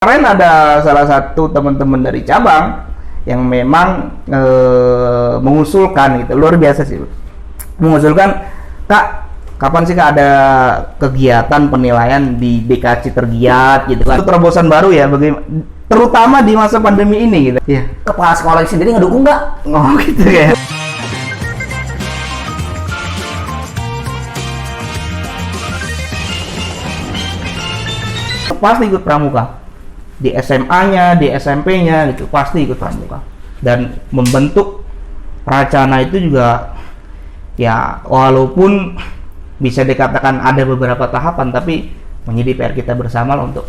Kemarin ada salah satu teman-teman dari cabang yang memang mengusulkan gitu, luar biasa sih, mengusulkan, Kak, kapan sih Kak ada kegiatan penilaian di DKC Tergiat gitu kan? Itu terobosan baru ya, terutama di masa pandemi ini gitu. Iya. Kepala sekolah sendiri ngedukung nggak? Oh gitu ya. Pasti ikut pramuka. Di SMA-nya, di SMP-nya gitu, pasti ikut pramuka. Dan membentuk Racana itu juga ya walaupun bisa dikatakan ada beberapa tahapan, tapi menjadi PR kita bersama lah untuk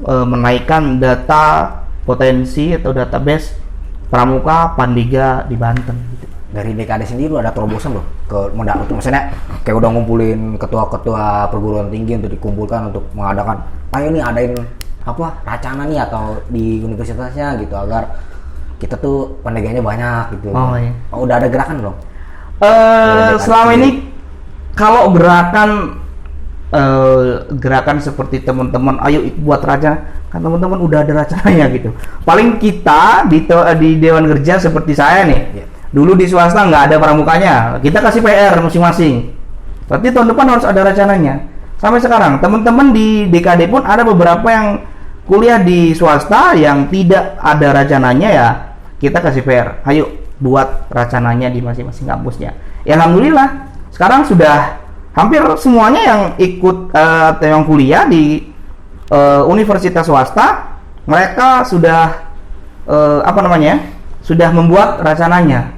menaikkan data potensi atau database pramuka Pandega di Banten gitu. Dari DKD sendiri ada terobosan loh maksudnya kayak udah ngumpulin ketua-ketua perguruan tinggi untuk dikumpulkan untuk mengadakan, ayo nih adain Racana nih atau di universitasnya gitu agar kita tuh pendeganya banyak gitu. Oh iya. Udah ada gerakan belum? Selama ini kalau gerakan seperti teman-teman ayo buat Racana, kan teman-teman udah ada Racananya gitu. Paling kita di Dewan Kerja seperti saya nih, dulu di swasta nggak ada pramukanya, kita kasih PR masing-masing. Berarti tahun depan harus ada Racananya. Sampai sekarang teman-teman di DKD pun ada beberapa yang kuliah di swasta yang tidak ada Racananya, ya kita kasih PR, ayo buat Racananya di masing-masing kampusnya. Ya alhamdulillah sekarang sudah hampir semuanya yang ikut atau yang kuliah di universitas swasta, mereka sudah sudah membuat Racananya.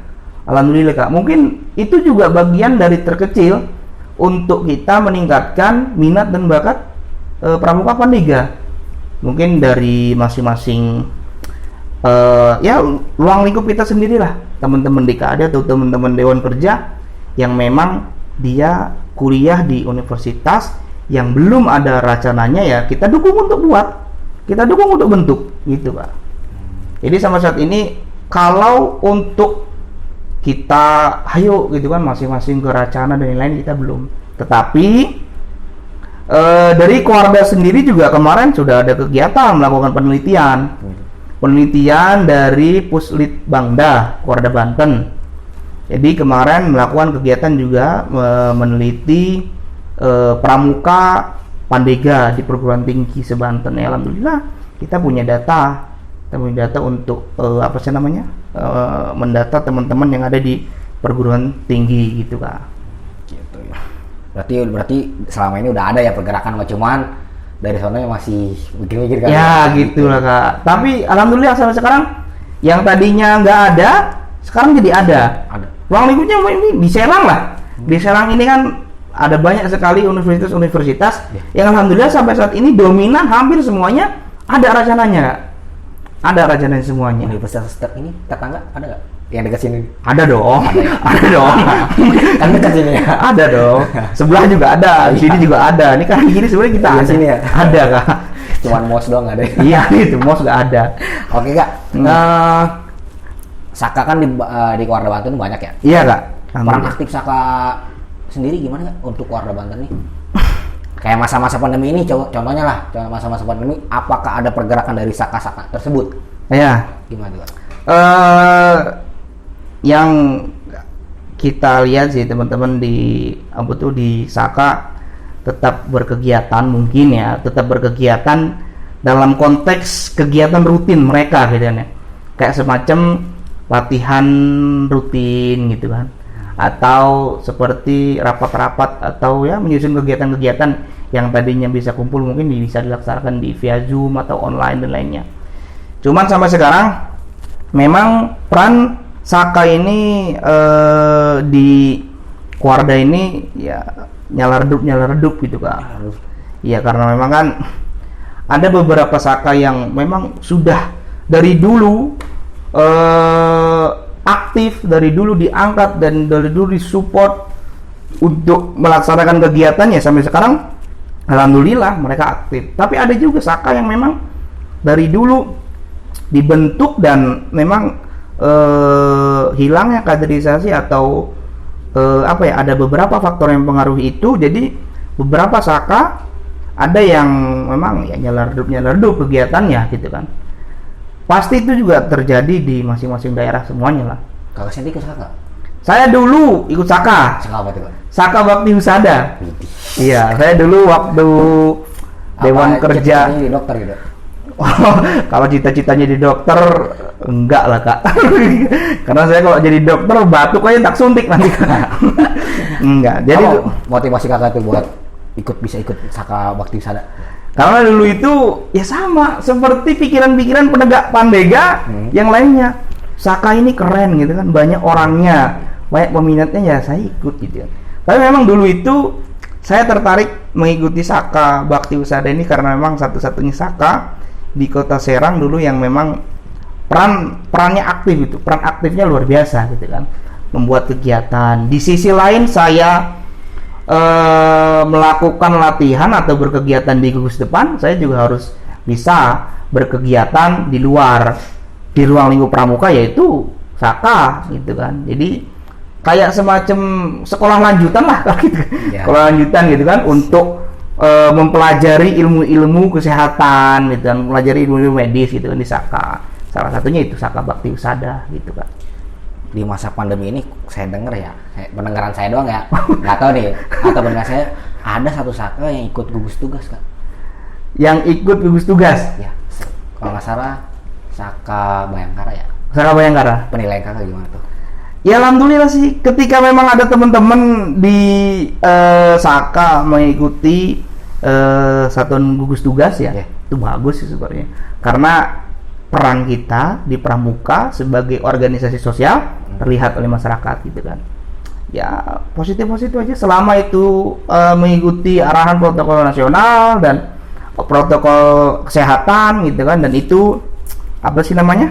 Alhamdulillah Kak, mungkin itu juga bagian dari terkecil untuk kita meningkatkan minat dan bakat pramuka Pandega. Mungkin dari masing-masing ruang lingkup kita sendirilah, teman-teman DKD atau teman-teman Dewan Kerja yang memang dia kuliah di universitas yang belum ada Racananya, ya kita dukung untuk buat, kita dukung untuk bentuk gitu Pak. Jadi sama saat ini kalau untuk kita ayo gitu kan masing-masing ke Racana dan lain-lain kita belum. Tetapi dari Koarda sendiri juga kemarin sudah ada kegiatan melakukan penelitian dari Puslitbangda Koarda Banten. Jadi kemarin melakukan kegiatan juga meneliti pramuka Pandega di perguruan tinggi sebanten. Ya, alhamdulillah kita punya data untuk mendata teman-teman yang ada di perguruan tinggi gitu Kak. Gitu ya. Berarti selama ini udah ada ya pergerakan, cuman dari sana masih mikir-mikir kan. Ya gitulah Kak. Tapi alhamdulillah sampai sekarang yang tadinya nggak ada sekarang jadi ada. Ruang lingkupnya ini di Serang lah. Di Serang ini kan ada banyak sekali universitas-universitas yang alhamdulillah sampai saat ini dominan hampir semuanya ada Racananya Kak. Ada Racananya semuanya. Universitas ini tetangga ada nggak? Yang dekat sini? Ada dong. Ada dong. Kan dekat sini ya. Ada dong. Sebelah juga ada. Di sini juga ada. Ini kan gini sebenarnya kita ada. Sini ya. Ada Kak. Cuman MOS doang ada. Iya itu MOS nggak ada. Oke Kak. Saka kan di Koarda Banten banyak ya? Iya Kak. Peran aktif Saka sendiri gimana Kak untuk Koarda Banten nih? Kayak masa-masa pandemi ini, contohnya lah, masa-masa pandemi, apakah ada pergerakan dari Saka-Saka tersebut? Iya. Gimana Kak? Yang kita lihat sih teman-teman di Saka tetap berkegiatan mungkin ya, tetap berkegiatan dalam konteks kegiatan rutin mereka gitu ya. Kayak semacam latihan rutin gitu kan. Atau seperti rapat-rapat atau ya menyusun kegiatan-kegiatan yang tadinya bisa kumpul mungkin bisa dilaksanakan via Zoom atau online dan lainnya. Cuman sampai sekarang memang peran Saka ini di Koarda ini ya nyala redup gitu Kak. Iya karena memang kan ada beberapa Saka yang memang sudah dari dulu aktif, dari dulu diangkat dan dari dulu disupport untuk melaksanakan kegiatannya sampai sekarang alhamdulillah mereka aktif. Tapi ada juga Saka yang memang dari dulu dibentuk dan memang hilangnya kaderisasi atau ada beberapa faktor yang mempengaruhi itu. Jadi beberapa Saka ada yang memang ya nyelar-redup kegiatannya gitu kan. Pasti itu juga terjadi di masing-masing daerah semuanya lah. Kakak sendiri ikut Saka? Saya dulu ikut Saka. Saka apa tuh, Kak? Saka Bakti Husada. Iya, saya dulu waktu Dewan Kerja. Cita-citanya jadi dokter gitu? Oh, kalau cita-citanya di dokter enggak lah Kak. Karena saya kalau jadi dokter batuk aja tak suntik nanti Kak. Enggak. Jadi motivasi kakak tuh buat bisa ikut Saka Bakti Husada? karena dulu itu ya sama seperti pikiran-pikiran penegak Pandega yang lainnya. Saka ini keren gitu kan, banyak orangnya, banyak peminatnya, ya saya ikut gitu. Tapi memang dulu itu saya tertarik mengikuti Saka Bakti Husada ini karena memang satu-satunya Saka di Kota Serang dulu yang memang perannya aktif itu, peran aktifnya luar biasa gitu kan, membuat kegiatan. Di sisi lain saya melakukan latihan atau berkegiatan di gugus depan, saya juga harus bisa berkegiatan di ruang lingkup pramuka, yaitu Saka gitu kan. Jadi kayak semacam sekolah lanjutan lah gitu. Sekolah lanjutan gitu kan untuk mempelajari ilmu-ilmu kesehatan gitu kan, mempelajari ilmu-ilmu medis gitu kan di Saka. Salah satunya itu Saka Bakti Husada gitu kan. Di masa pandemi ini saya dengar ya, pendengaran saya doang ya, nggak tahu nih, atau benar saya ada satu Saka yang ikut gugus tugas Kak. Yang ikut gugus tugas? Ya, kalau nggak salah Saka Bayangkara ya. Saka Bayangkara. Penilaian kakak gimana tuh? Ya alhamdulillah sih, ketika memang ada teman-teman di Saka mengikuti satuan gugus tugas ya, itu bagus sih sebenarnya. Karena peran kita di pramuka sebagai organisasi sosial terlihat oleh masyarakat gitu kan. Ya positif aja selama itu mengikuti arahan protokol nasional dan protokol kesehatan gitu kan, dan itu apa sih namanya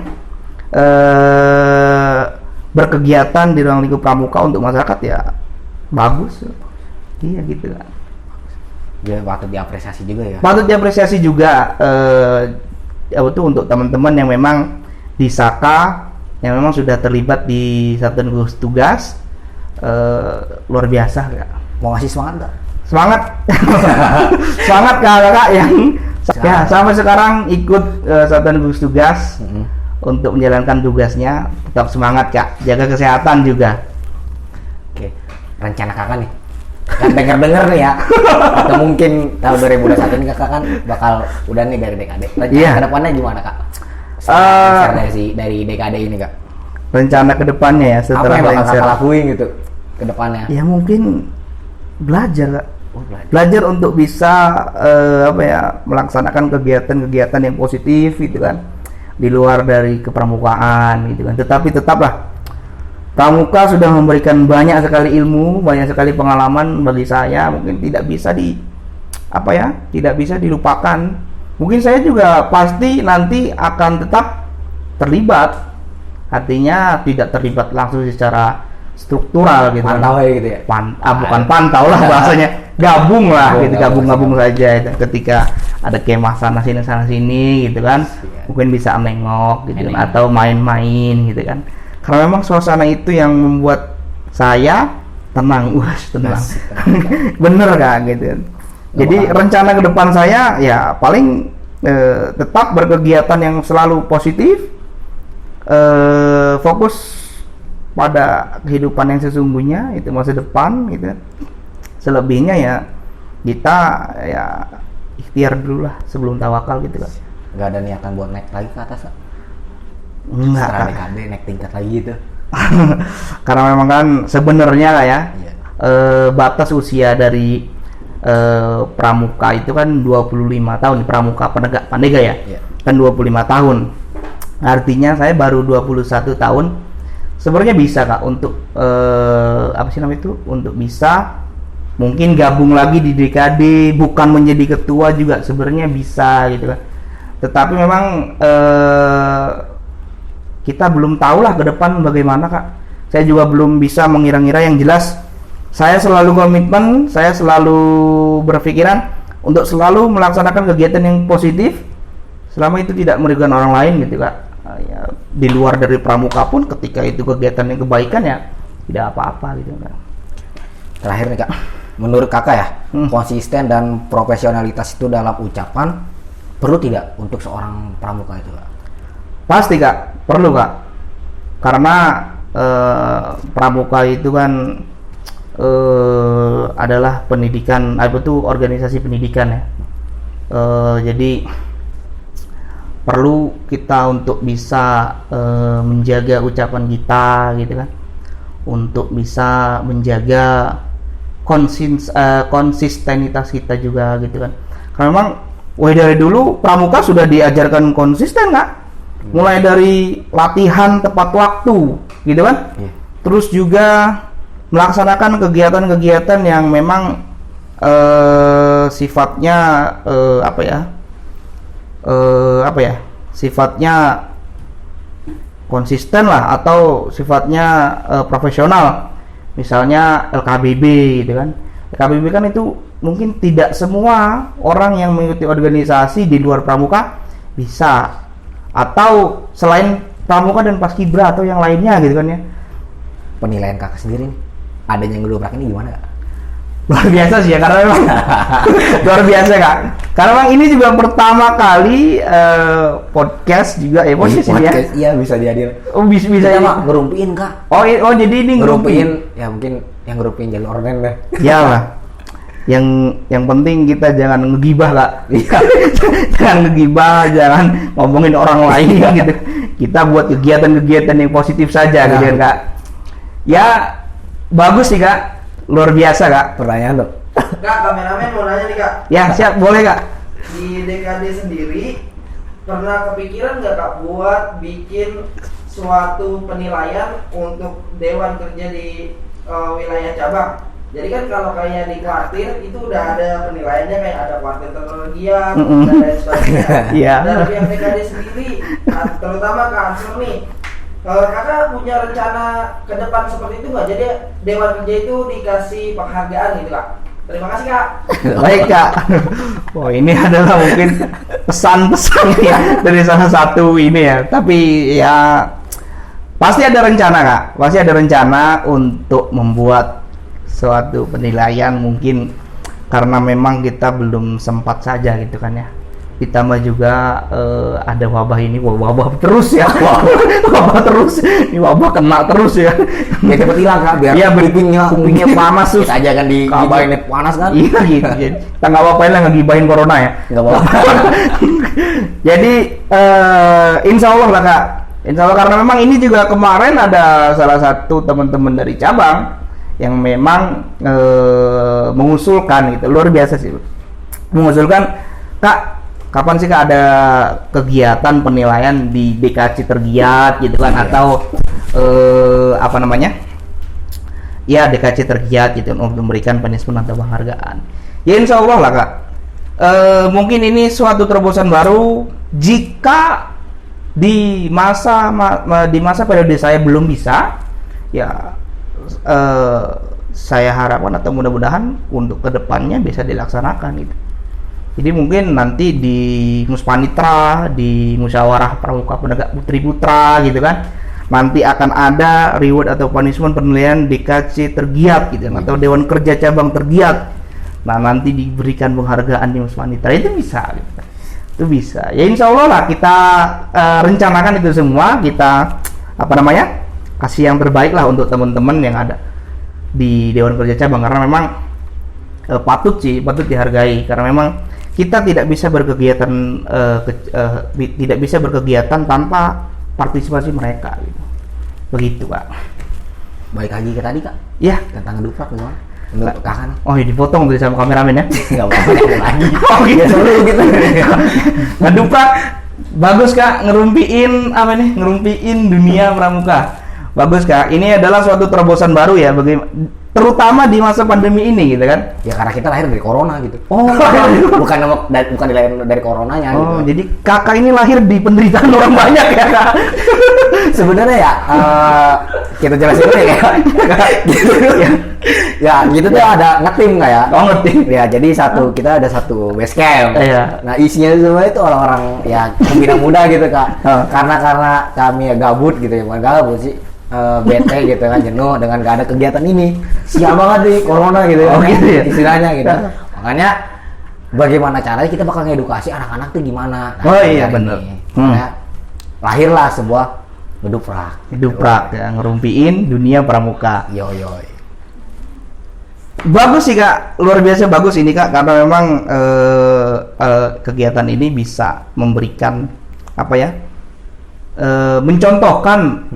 berkegiatan di ruang lingkup pramuka untuk masyarakat, ya bagus. Iya gitu kan. Ya patut diapresiasi juga ya. Patut diapresiasi juga untuk teman-teman yang memang di Saka yang memang sudah terlibat di satuan gugus tugas, luar biasa Kak. Mau ngasih semangat nggak? Semangat. Semangat kakak yang ya sampai sekarang ikut satuan gugus tugas untuk menjalankan tugasnya. Tetap semangat Kak, jaga kesehatan juga. Oke, rencana kakak nih kan denger nih ya, atau mungkin tahun 2021 ini kakak kan bakal udah nih dari DKD. Rencana kedepannya gimana Kak? Dari DKD ini Kak, rencana kedepannya ya setelah apa yang bakal kakak lakuin gitu kedepannya? Ya mungkin belajar Kak. Belajar untuk bisa melaksanakan kegiatan-kegiatan yang positif gitu kan, di luar dari kepramukaan gitu kan. Tetapi tetaplah pramuka sudah memberikan banyak sekali ilmu, banyak sekali pengalaman bagi saya, mungkin tidak bisa tidak bisa dilupakan. Mungkin saya juga pasti nanti akan tetap terlibat, artinya tidak terlibat langsung secara struktural gitu. Pantau ya gitu ya? Bukan pantau lah bahasanya, gabung saja itu. Ketika ada kemah sana sini gitu kan, mungkin bisa nengok gitu kan, atau main-main gitu kan. Karena memang suasana itu yang membuat saya tenang. Bener kan gitu. Jadi rencana ke depan saya ya paling tetap berkegiatan yang selalu positif, fokus pada kehidupan yang sesungguhnya, itu masa depan gitu. Selebihnya ya kita ya ikhtiar dulu lah sebelum tawakal gitu kan. Nggak ada niatan buat naik lagi ke atas Kak? Enggak Kak. DKD naik tingkat lagi gitu. Karena memang kan sebenarnya lah ya, batas usia dari pramuka itu kan 25 tahun, pramuka penegak Pandega ya. Kan 25 tahun. Artinya saya baru 21 tahun. Sebenarnya bisa Kak untuk untuk bisa mungkin gabung lagi di DKD, bukan menjadi ketua juga sebenarnya bisa gitu kan. Tetapi memang kita belum tahu lah ke depan bagaimana Kak. Saya juga belum bisa mengira-ngira. Yang jelas saya selalu komitmen, saya selalu berpikiran untuk selalu melaksanakan kegiatan yang positif selama itu tidak merugikan orang lain gitu Kak. Ya, di luar dari pramuka pun ketika itu kegiatan yang kebaikan ya tidak apa-apa gitu Kak. Terakhir nih Kak, menurut kakak ya, konsisten dan profesionalitas itu dalam ucapan perlu tidak untuk seorang pramuka itu, Kak? Pasti Kak, perlu Kak. Karena pramuka itu kan adalah pendidikan, apa tuh, organisasi pendidikan ya. Jadi perlu kita untuk bisa menjaga ucapan kita gitu kan, untuk bisa menjaga konsistenitas kita juga gitu kan. Karena memang dari dulu pramuka sudah diajarkan konsisten Kak, mulai dari latihan tepat waktu gitu kan, terus juga melaksanakan kegiatan-kegiatan yang memang sifatnya sifatnya konsisten lah, atau sifatnya profesional. Misalnya LKBB gitu kan. LKBB kan itu mungkin tidak semua orang yang mengikuti organisasi di luar pramuka bisa, atau selain pramuka dan paskibra atau yang lainnya gitu kan ya. Penilaian kakak sendiri nih, adanya yang ngedobrak ini gimana, Kak? Luar biasa sih ya, karena memang luar biasa Kak. Karena memang ini juga pertama kali podcast juga ya, podcast ini ya. Iya, bisa dihadir. Oh, bisa ya Mak, ngerumpiin Kak. Oh jadi ini ngerumpiin. Ya mungkin yang ngerumpiin jalur online deh. Iyalah. Yang penting kita jangan ngegibah Kak. Jangan ngegibah, jangan ngomongin orang lain gitu. Kita buat kegiatan-kegiatan yang positif saja gitu kan Kak. Ya bagus sih Kak. Luar biasa Kak. Pertanyaan tuh. Kak, kameramen mau nanya nih Kak. Ya siap, boleh Kak. Di DKD sendiri pernah kepikiran nggak Kak buat bikin suatu penilaian untuk Dewan Kerja di wilayah cabang? Jadi kan kalau kayak di kuartir itu udah ada penilaiannya, kayak ada kuartir teknologian dan lain sebagainya. Iya. Dari pihak DKD sendiri, terutama Kak Ansel nih, kakak punya rencana ke depan seperti itu nggak? Jadi Dewan Kerja itu dikasih penghargaan gitu Kak. Terima kasih Kak. Baik Kak. Oh ini adalah mungkin pesan-pesan ya dari salah satu ini ya. Tapi ya pasti ada rencana Kak. Pasti ada rencana untuk membuat suatu penilaian, mungkin karena memang kita belum sempat saja gitu kan ya. Ditambah juga ada wabah ini, wabah terus ya. Wabah terus. Ini wabah kena terus ya. Ya cepet hilang Kak, biar iya, kupingnya panas terus. Kita aja kan di gibahin panas kan. Iya gitu. Jadi, kita nggak apa-apain lah ngegibahin corona ya. Nggak apa-apa. Jadi insya Allah lah Kak. Insya Allah, karena memang ini juga kemarin ada salah satu teman-teman dari cabang yang memang mengusulkan gitu. Luar biasa sih. Mengusulkan, Kak, kapan sih Kak ada kegiatan penilaian di DKC Tergiat gitu kan, atau apa namanya? Ya DKC Tergiat gitu, untuk memberikan punishment atau penghargaan. Ya insya Allah lah Kak. Mungkin ini suatu terobosan baru jika di masa periode saya belum bisa, ya saya harapkan atau mudah-mudahan untuk kedepannya bisa dilaksanakan gitu. Jadi mungkin nanti di Muspanitra, di Musyawarah Pramuka Penegak Putri Putra gitu kan, nanti akan ada reward atau punishment penilaian DKC Tergiat gitu, atau Dewan Kerja Cabang Tergiat. Nah nanti diberikan penghargaan di Muspanitra, itu bisa gitu kan. Itu bisa. Ya insya Allah lah kita rencanakan itu semua, kita kasih yang terbaik lah untuk teman-teman yang ada di Dewan Kerja Cabang, karena memang patut dihargai, karena memang kita tidak bisa berkegiatan tanpa partisipasi mereka gitu. Begitu Kak. Baik lagi ke tadi Kak. Ya, tentang ngeduprak gimana? Menurut kakak nih. Oh, dipotong tadi sama kameramen ya. Enggak apa-apa lagi. Oh gitu. Seru gitu. Ngeduprak bagus Kak, ngerumpiin dunia pramuka. Bagus Kak. Ini adalah suatu terobosan baru ya, terutama di masa pandemi ini gitu kan. Ya karena kita lahir dari corona gitu. Oh, bukan dilahir dari coronanya gitu. Jadi kakak ini lahir di penderitaan orang banyak ya Kak. Sebenarnya ya kita jelasin dulu ya. Gitu. Ya gitu tuh ada ngetim nggak ya? Oh ngetim. Ya jadi kita ada satu base camp. Iya. Nah isinya semua itu orang-orang ya pembina muda gitu Kak. Karena kami ya gabut gitu ya, bukan gabut sih. bete gitu kan, jenuh dengan gak ada kegiatan ini. Sial banget nih corona gitu Oh, kan, gitu ya? istilahnya gitu. Makanya bagaimana caranya kita bakal ngedukasi anak-anak tuh gimana. Oh, iya, dari bener. ini. Makanya lahirlah sebuah ngeduprak. Duprak ya, ngerumpiin dunia pramuka. Yo. Bagus sih Kak, luar biasa bagus ini Kak, karena memang kegiatan ini bisa memberikan apa ya, mencontohkan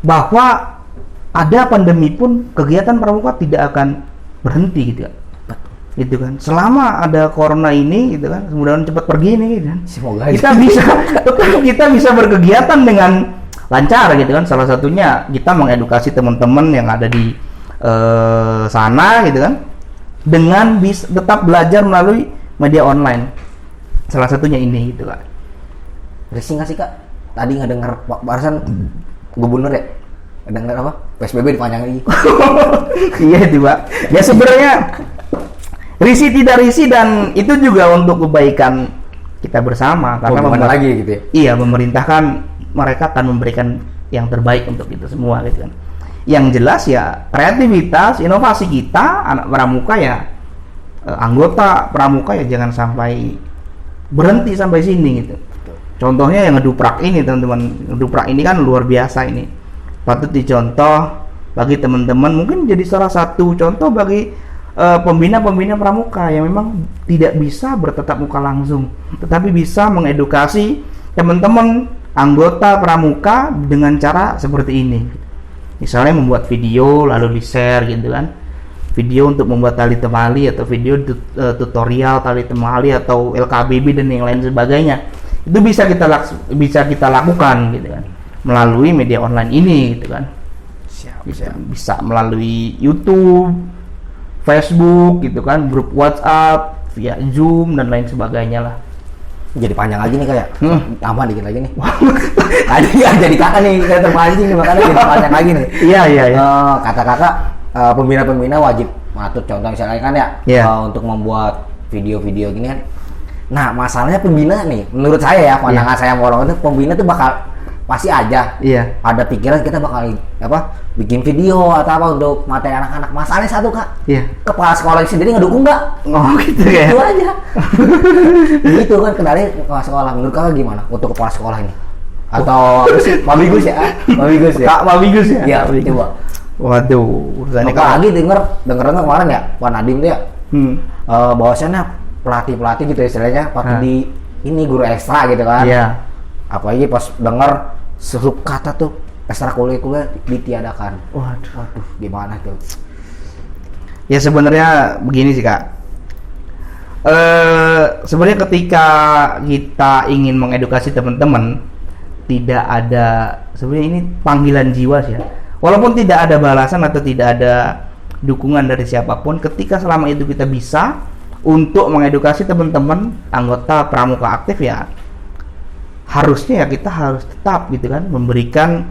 bahwa ada pandemi pun kegiatan pramuka tidak akan berhenti gitu Kak. Gitu kan, selama ada corona ini gitu kan, mudah-mudahan cepat pergi nih gitu kan. Semoga kita bisa berkegiatan dengan lancar gitu kan. Salah satunya kita mengedukasi teman-teman yang ada di sana gitu kan, dengan bisa tetap belajar melalui media online. Salah satunya ini gitu kan. Risih nggak sih Kak? Tadi nggak dengar barusan gubernur ya? Nggak dengar apa? PSBB dipanjangin lagi. Iya itu Pak. Ya sebenarnya risih tidak risih, dan itu juga untuk kebaikan kita bersama, karena gimana lagi gitu ya? Iya, pemerintah kan mereka akan memberikan yang terbaik untuk kita semua gitu kan. Yang jelas ya kreativitas, inovasi kita anak pramuka ya, anggota pramuka ya jangan sampai berhenti sampai sini gitu. Contohnya yang ngeduprak ini teman-teman, ngeduprak ini kan luar biasa ini, patut dicontoh bagi teman-teman, mungkin jadi salah satu contoh bagi pembina-pembina pramuka yang memang tidak bisa bertatap muka langsung, tetapi bisa mengedukasi teman-teman anggota pramuka dengan cara seperti ini. Misalnya membuat video lalu di-share gitu kan, video untuk membuat tali temali atau video tutorial tali temali atau LKBB dan yang lain sebagainya. Itu bisa kita lakukan gitu kan melalui media online ini gitu kan. Bisa melalui YouTube, Facebook gitu kan, grup WhatsApp, via Zoom dan lain sebagainya lah. Jadi panjang lagi nih kayak tambah dikit lagi nih. Tadi nggak jadi kakak nih, saya terpancing nih, makanya jadi panjang lagi nih. Iya. Kata kakak, pembina-pembina wajib matut contoh misalnya kan ya, untuk membuat video-video gini kan. Nah masalahnya pembina nih, menurut saya ya, pandangan saya orang itu pembina tuh bakal pasti aja ada pikiran kita bakal bikin video atau apa untuk materi anak-anak. Masalahnya satu Kak, kepala sekolah sendiri ngedukung nggak? Oh gitu ya. Itu aja. Itu kan kendalanya kepala sekolah. Menurut Kakak gimana untuk kepala sekolah ini? Atau apa sih? Mabigus ya? Mabigus ya? Kak Mabigus ya? Iya, coba. Waduh, urusannya Apalagi denger kemarin ya, Pak Nadiem tuh ya, bahwasannya pelatih gitu istilahnya patut di ini guru ekstra gitu kan. Iya. Apalagi pas denger seluk kata tuh ekstrakurikuler ditiadakan. Waduh, gimana tuh? Ya sebenarnya begini sih Kak. Sebenarnya ketika kita ingin mengedukasi teman-teman, tidak ada, sebenarnya ini panggilan jiwa sih ya. Walaupun tidak ada balasan atau tidak ada dukungan dari siapapun, ketika selama itu kita bisa untuk mengedukasi teman-teman anggota pramuka aktif ya, harusnya ya kita harus tetap gitu kan memberikan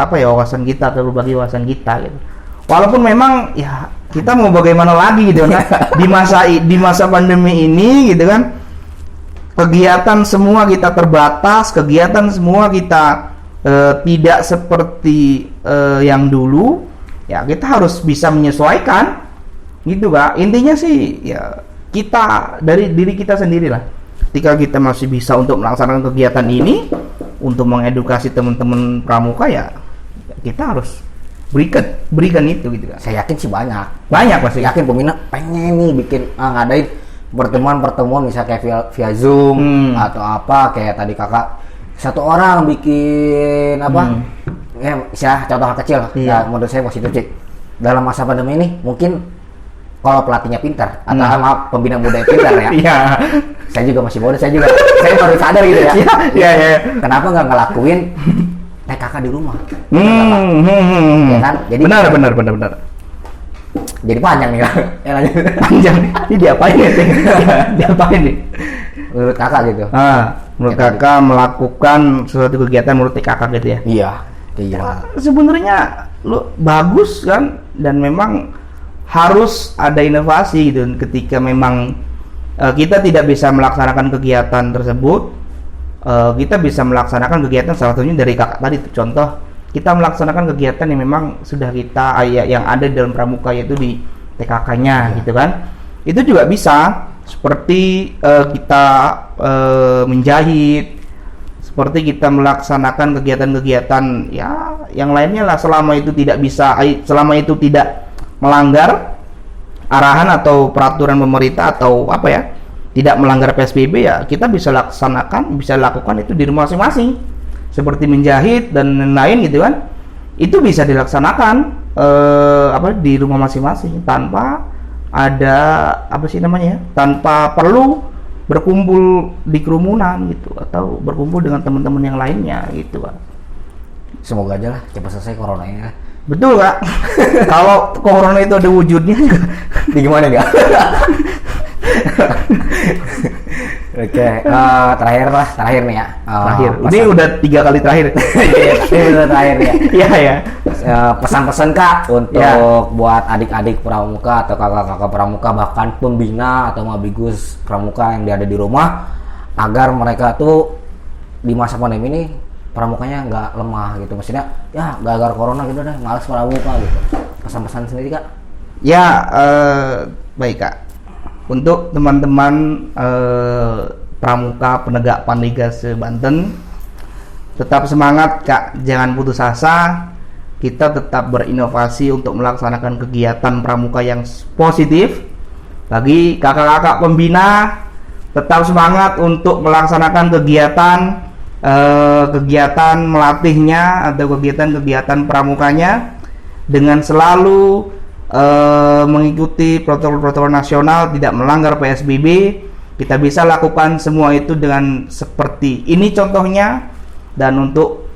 wawasan kita atau berbagi wawasan kita gitu. Walaupun memang ya kita mau bagaimana lagi gitu kan di masa pandemi ini gitu kan, kegiatan semua kita terbatas, kegiatan semua kita tidak seperti yang dulu ya, kita harus bisa menyesuaikan gitu Kak. Intinya sih ya kita dari diri kita sendiri lah. Ketika kita masih bisa untuk melaksanakan kegiatan ini untuk mengedukasi teman-teman pramuka ya kita harus berikan itu gitu kan. Saya yakin sih banyak pasti. Yakin peminat pengen nih bikin ngadain pertemuan misalnya kayak via Zoom atau apa kayak tadi kakak satu orang bikin ya contoh hal kecil ya, menurut saya positif sih dalam masa pandemi ini. Mungkin kalau pelatihnya pintar atau maaf pembina muda yang pintar ya. Iya. Saya juga masih bodoh, saya baru sadar gitu ya. Iya. Kenapa nggak ngelakuin TKK di rumah? Ya kan? Jadi benar. Jadi panjang nih Kak. Panjang. Ini diapain ya? Diapain nih? Menurut kakak gitu. Menurut kakak melakukan suatu kegiatan menurut kakak gitu ya? Iya. Sebenarnya lu bagus kan, dan memang harus ada inovasi gitu. Ketika memang kita tidak bisa melaksanakan kegiatan tersebut, kita bisa melaksanakan kegiatan salah satunya dari kakak tadi contoh kita melaksanakan kegiatan yang memang sudah kita yang ada di dalam pramuka, yaitu di TKK-nya gitu kan. Itu juga bisa seperti kita menjahit, seperti kita melaksanakan kegiatan-kegiatan ya yang lainnya lah, selama itu tidak melanggar arahan atau peraturan pemerintah atau apa ya, tidak melanggar PSBB, ya kita bisa lakukan itu di rumah masing-masing. Seperti menjahit dan lain-lain gitu kan, itu bisa dilaksanakan di rumah masing-masing tanpa ada tanpa perlu berkumpul di kerumunan gitu, atau berkumpul dengan teman-teman yang lainnya gitu kan. Semoga aja lah cepat selesai coronanya. Betul Kak. Kalau corona itu ada wujudnya di gimana enggak? Oke, terakhir nih ya. Terakhir. Ini udah 3 kali terakhir. Ini udah terakhir ya. Iya ya. Pesan-pesan Kak untuk buat adik-adik pramuka atau kakak-kakak pramuka, bahkan pembina atau mabigus pramuka yang ada di rumah, agar mereka tuh di masa pandemi ini pramukanya nggak lemah gitu. Maksudnya ya gara-gara corona gitu deh, malas pramuka gitu. Pesan-pesan sendiri Kak? Ya, baik Kak. Untuk teman-teman pramuka penegak Pandega se-Banten, tetap semangat Kak, jangan putus asa. Kita tetap berinovasi untuk melaksanakan kegiatan pramuka yang positif. Bagi kakak-kakak pembina, tetap semangat untuk melaksanakan kegiatan melatihnya atau kegiatan pramukanya dengan selalu mengikuti protokol-protokol nasional, tidak melanggar PSBB. Kita bisa lakukan semua itu dengan seperti ini contohnya. Dan untuk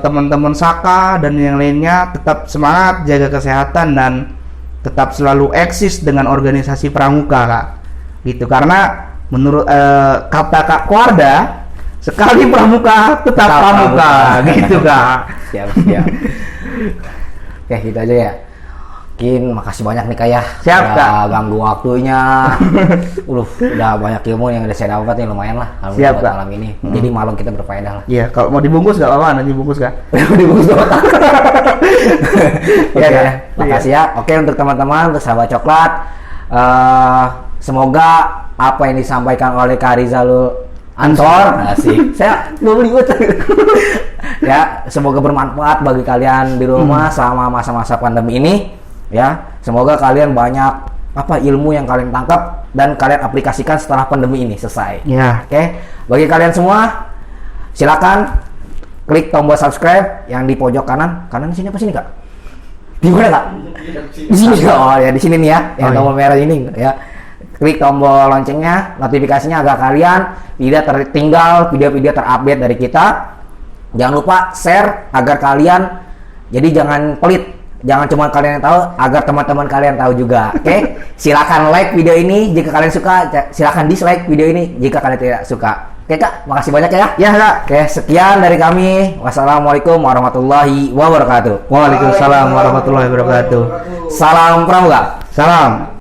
teman-teman Saka dan yang lainnya, tetap semangat, jaga kesehatan, dan tetap selalu eksis dengan organisasi pramuka Kak. Gitu, karena menurut kata Kak Kuarda, sekali pramuka tetap pramuka. Gitu Kak. Siap. Oke, gitu aja ya. Makasih banyak nih Kak ya. Siap Kak. Ganggu waktunya. Udah banyak ilmu yang udah saya dapat nih, lumayan lah. Siap Kak. Malam ini. Jadi malam kita berfaedah lah. Iya, kalau mau dibungkus nggak apa-apa, nanti bungkus Kak. Dibungkus doang. Oke, makasih ya. Oke, untuk teman-teman, untuk sahabat coklat, semoga apa yang disampaikan oleh Kak Rizalul Ansor, asik. Saya belum lihat. Ya, semoga bermanfaat bagi kalian di rumah selama masa-masa pandemi ini. Ya, semoga kalian banyak ilmu yang kalian tangkap dan kalian aplikasikan setelah pandemi ini selesai. Ya. Oke, bagi kalian semua, silakan klik tombol subscribe yang di pojok kanan. Kanan di sini apa sini Kak? Di mana Kak? Di sini. Oh ya, di sini nih ya, yang tombol merah ini ya. Klik tombol loncengnya, notifikasinya agar kalian tidak tertinggal video-video terupdate dari kita. Jangan lupa share agar kalian, jadi jangan pelit. Jangan cuma kalian yang tahu, agar teman-teman kalian tahu juga. Oke? Silakan like video ini jika kalian suka, silakan dislike video ini jika kalian tidak suka. Oke Kak, makasih banyak ya. Ya Kak. Oke, sekian dari kami. Wassalamualaikum warahmatullahi wabarakatuh. Waalaikumsalam warahmatullahi wabarakatuh. Salam pramuka. Salam.